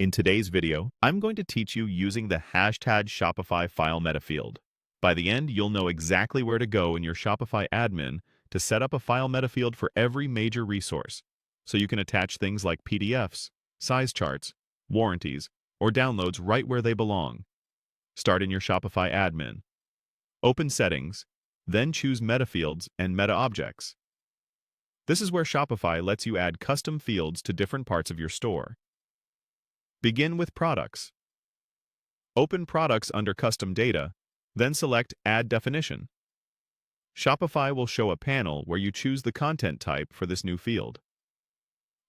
In today's video, I'm going to teach you using the hashtag Shopify file Metafield. By the end, you'll know exactly where to go in your Shopify admin to set up a file Metafield for every major resource, so you can attach things like PDFs, size charts, warranties, or downloads right where they belong. Start in your Shopify admin. Open Settings, then choose Metafields and Meta Objects. This is where Shopify lets you add custom fields to different parts of your store. Begin with Products. Open Products under Custom Data, then select Add Definition. Shopify will show a panel where you choose the content type for this new field.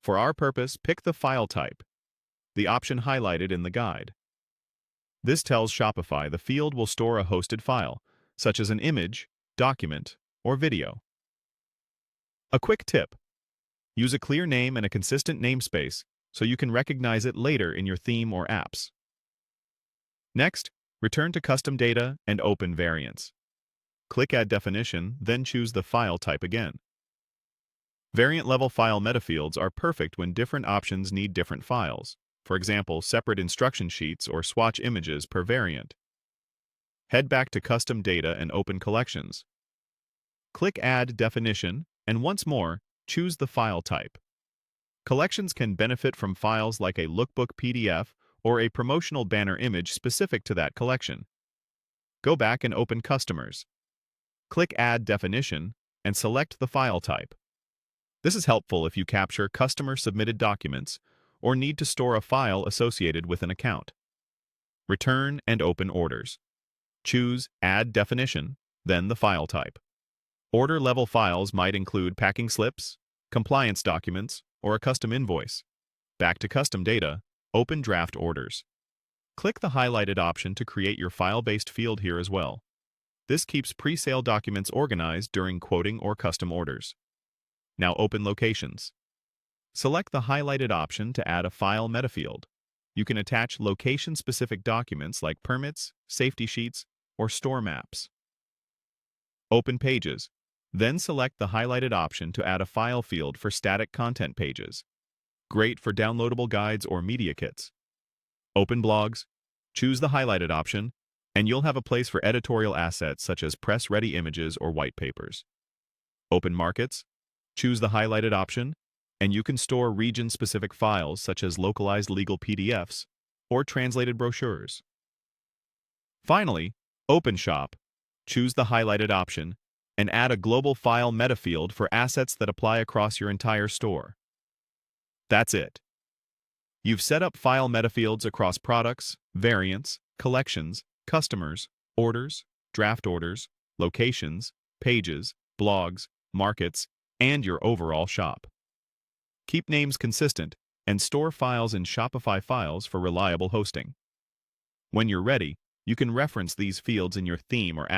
For our purpose, pick the file type, the option highlighted in the guide. This tells Shopify the field will store a hosted file, such as an image, document, or video. A quick tip: use a clear name and a consistent namespace so you can recognize it later in your theme or apps. Next, return to Custom Data and open Variants. Click Add Definition, then choose the file type again. Variant-level file metafields are perfect when different options need different files, for example, separate instruction sheets or swatch images per variant. Head back to Custom Data and open Collections. Click Add Definition, and once more, choose the file type. Collections can benefit from files like a lookbook PDF or a promotional banner image specific to that collection. Go back and open Customers. Click Add Definition and select the file type. This is helpful if you capture customer-submitted documents or need to store a file associated with an account. Return and open Orders. Choose Add Definition, then the file type. Order-level files might include packing slips, compliance documents, or a custom invoice. Back to Custom Data, open Draft Orders. Click the highlighted option to create your file-based field here as well. This keeps pre-sale documents organized during quoting or custom orders. Now open Locations. Select the highlighted option to add a file metafield. You can attach location-specific documents like permits, safety sheets, or store maps. Open Pages. Then select the highlighted option to add a file field for static content pages. Great for downloadable guides or media kits. Open Blogs. Choose the highlighted option, and you'll have a place for editorial assets such as press-ready images or white papers. Open Markets. Choose the highlighted option, and you can store region-specific files such as localized legal PDFs or translated brochures. Finally, open Shop. Choose the highlighted option, and add a global file metafield for assets that apply across your entire store. That's it. You've set up file metafields across products, variants, collections, customers, orders, draft orders, locations, pages, blogs, markets, and your overall shop. Keep names consistent and store files in Shopify files for reliable hosting. When you're ready, you can reference these fields in your theme or app.